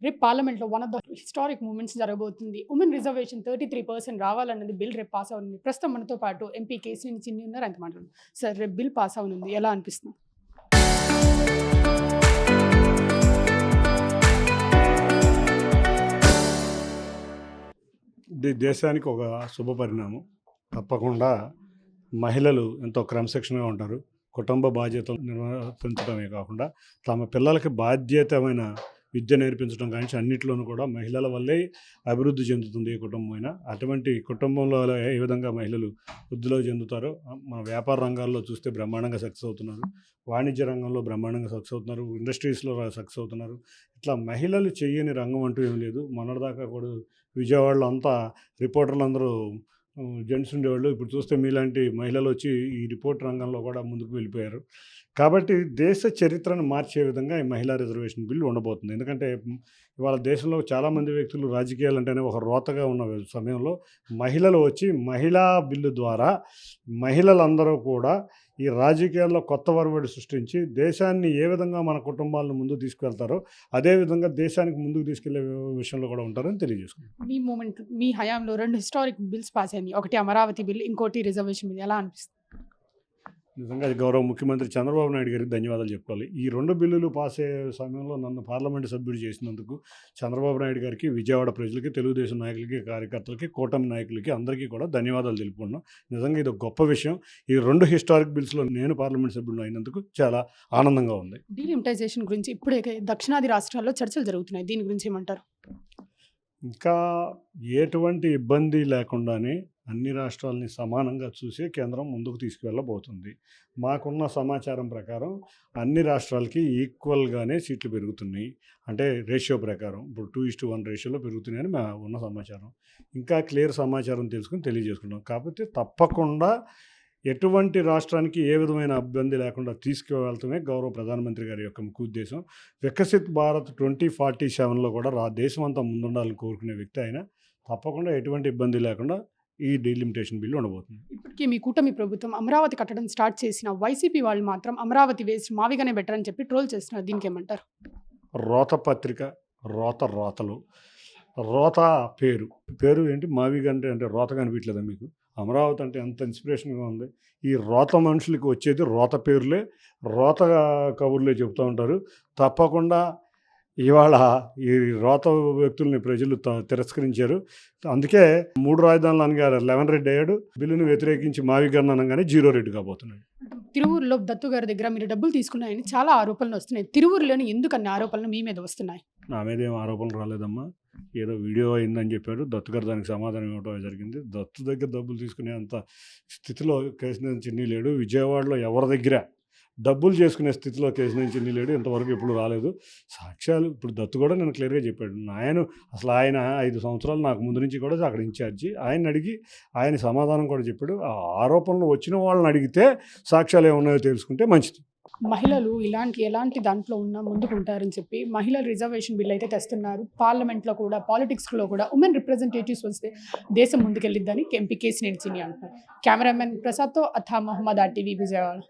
రేపు పార్లమెంట్లో one of the historic moments జరగబోతుంది. ఉమెన్ రిజర్వేషన్ 33% రావాలన్నది బిల్ రేపు పాస్ అవుతుంది. ప్రస్తుతం మనతో పాటు ఎంపీ కేసీఆర్ చిన్ని ఉన్నారు. అంత మాట్లాడు సార్, రేపు బిల్ పాస్ అవుతుంది, ఎలా అనిపిస్తుంది? దేశానికి ఒక శుభ పరిణామం. తప్పకుండా మహిళలు ఎంతో క్రమశిక్షణగా ఉంటారు. కుటుంబ బాధ్యతలు నిర్వర్తించడమే కాకుండా తమ పిల్లలకి బాధ్యతమైన విద్య నేర్పించడం కానీ అన్నింటిలోనూ కూడా మహిళల వల్లే అభివృద్ధి చెందుతుంది ఏ కుటుంబమైనా. అటువంటి కుటుంబంలో ఏ విధంగా మహిళలు వృద్ధిలో చెందుతారో మన వ్యాపార రంగాల్లో చూస్తే బ్రహ్మాండంగా సక్సెస్ అవుతున్నారు, వాణిజ్య రంగంలో బ్రహ్మాండంగా సక్సెస్ అవుతున్నారు, ఇండస్ట్రీస్లో సక్సెస్ అవుతున్నారు. ఇట్లా మహిళలు చెయ్యని రంగం అంటూ ఏం లేదు. మొన్నటిదాకా కూడా విజయవాడలో అంతా రిపోర్టర్లు అందరూ జెంట్స్ ఉండేవాళ్ళు. ఇప్పుడు చూస్తే మీలాంటి మహిళలు వచ్చి ఈ రిపోర్ట్ రంగంలో కూడా ముందుకు వెళ్ళిపోయారు. కాబట్టి దేశ చరిత్రను మార్చే విధంగా ఈ మహిళా రిజర్వేషన్ బిల్లు ఉండబోతుంది. ఎందుకంటే ఇవాళ దేశంలో చాలామంది వ్యక్తులు రాజకీయాలు అంటేనే ఒక రోతగా ఉన్న సమయంలో మహిళలు వచ్చి మహిళా బిల్లు ద్వారా మహిళలందరూ కూడా ఈ రాజకీయాల్లో కొత్త ఒరవడి సృష్టించి దేశాన్ని ఏ విధంగా మన కుటుంబాలను ముందుకు తీసుకువెళ్తారో అదేవిధంగా దేశానికి ముందుకు తీసుకెళ్లే విషయంలో కూడా ఉంటారని తెలియజేసుకుంటాం. మీ మూమెంట్, మీ హయాంలో 2 హిస్టారిక్ బిల్స్ పాస్ అయినాయి. ఒకటి అమరావతి బిల్, ఇంకోటి రిజర్వేషన్ బిల్. ఎలా అనిపిస్తుంది? నిజంగా గౌరవ ముఖ్యమంత్రి చంద్రబాబు నాయుడు గారికి ధన్యవాదాలు చెప్పుకోవాలి. ఈ 2 బిల్లులు పాస్ అయ్యే సమయంలో నన్ను పార్లమెంటు సభ్యుడు చేసినందుకు చంద్రబాబు నాయుడు గారికి, విజయవాడ ప్రజలకి, తెలుగుదేశం నాయకులకి, కార్యకర్తలకి, కూటమి నాయకులకి అందరికీ కూడా ధన్యవాదాలు తెలుపుకున్నాం. నిజంగా ఇది ఒక గొప్ప విషయం. ఈ 2 హిస్టారిక్ బిల్స్లో నేను పార్లమెంట్ సభ్యుడు అయినందుకు చాలా ఆనందంగా ఉంది. డీలిమిటైజేషన్ గురించి ఇప్పుడే దక్షిణాది రాష్ట్రాల్లో చర్చలు జరుగుతున్నాయి. దీని గురించి ఏమంటారు? ఇంకా ఎటువంటి ఇబ్బంది లేకుండానే అన్ని రాష్ట్రాలని సమానంగా చూసే కేంద్రం ముందుకు తీసుకువెళ్ళబోతుంది. మాకున్న సమాచారం ప్రకారం అన్ని రాష్ట్రాలకి ఈక్వల్గానే సీట్లు పెరుగుతున్నాయి. అంటే రేషియో ప్రకారం ఇప్పుడు 2:1 రేషియోలో పెరుగుతున్నాయని మా ఉన్న సమాచారం. ఇంకా క్లియర్ సమాచారం తెలుసుకుని తెలియజేసుకుంటాం. కాకపోతే తప్పకుండా ఎటువంటి రాష్ట్రానికి ఏ విధమైన ఇబ్బంది లేకుండా తీసుకువెళ్తమే గౌరవ ప్రధానమంత్రి గారి యొక్క ముఖ్య ఉద్దేశం. వికసిత్ భారత్ 2047లో కూడా దేశం అంతా ముందుండాలని కోరుకునే వ్యక్తి ఆయన. తప్పకుండా ఎటువంటి ఇబ్బంది లేకుండా ఈ డీలిమిటేషన్ బిల్లు ఉండబోతుంది. ఇప్పటికీ మీ కూటమి ప్రభుత్వం అమరావతి కట్టడం స్టార్ట్ చేసిన వైసీపీ వాళ్ళు మాత్రం అమరావతి వేస్ట్ మావిగానే బెటర్ అని చెప్పి ట్రోల్ చేస్తున్నారు. దీనికి ఏమంటారు? రోత పత్రిక, రోతలు, రోత పేరు ఏంటి? మావిగా అంటే రోత కనిపించలేదా మీకు? అమరావతి అంటే ఎంత ఇన్స్పిరేషన్గా ఉంది. ఈ రోత మనుషులకి వచ్చేది రోత పేర్లే, రోత కబుర్లే చెప్తూ ఉంటారు. తప్పకుండా ఇవాళ ఈ రోత వ్యక్తుల్ని ప్రజలు తిరస్కరించారు. అందుకే 3 రాజధానులు అనగారు 11 రెడ్డి అయ్యాడు. బిల్లును వ్యతిరేకించి మావిగన్ అనగానే 0 రెడ్డి కాబోతున్నాడు. తిరువూరులో దత్తు గారి దగ్గర మీరు డబ్బులు తీసుకున్నాయని చాలా ఆరోపణలు వస్తున్నాయి. తిరువూరులోని ఎందుకు అన్ని ఆరోపణలు మీ మీద వస్తున్నాయి? నా మీద ఏం ఆరోపణలు రాలేదమ్మా. ఏదో వీడియో అయిందని చెప్పాడు. దత్తు గారు దానికి సమాధానం ఇవ్వడం జరిగింది. దత్తు దగ్గర డబ్బులు తీసుకునే అంత స్థితిలో కేశినేని చిన్ని లేడు. విజయవాడలో ఎవరి దగ్గర డబ్బులు చేసుకునే స్థితిలో కేశినేని చిన్ని లేడు. ఇంతవరకు ఎప్పుడు రాలేదు. సాక్ష్యాలు ఇప్పుడు దత్తు కూడా నేను క్లియర్గా చెప్పాడు. ఆయన 5 సంవత్సరాలు నాకు ముందు నుంచి కూడా అక్కడ ఇన్ఛార్జి. ఆయన అడిగి ఆయన సమాధానం కూడా చెప్పాడు. ఆ ఆరోపణలు వచ్చిన వాళ్ళని అడిగితే సాక్ష్యాలు ఏమున్నాయో తెలుసుకుంటే మంచిది. మహిళలు ఎలాంటి దాంట్లో ఉన్నా ముందుకుంటారని చెప్పి మహిళల రిజర్వేషన్ బిల్ అయితే తెస్తున్నారు. పార్లమెంట్లో కూడా, పాలిటిక్స్లో కూడా ఉమెన్ రిప్రజెంటేటివ్స్ వస్తే దేశం ముందుకెళ్ళిద్దని ఎంపీ కేసీఆర్ చిన్ని అంటున్నారు. కెమెరామెన్ ప్రసాద్తో అథా మహమ్మద్ RTV, విజయవాడ.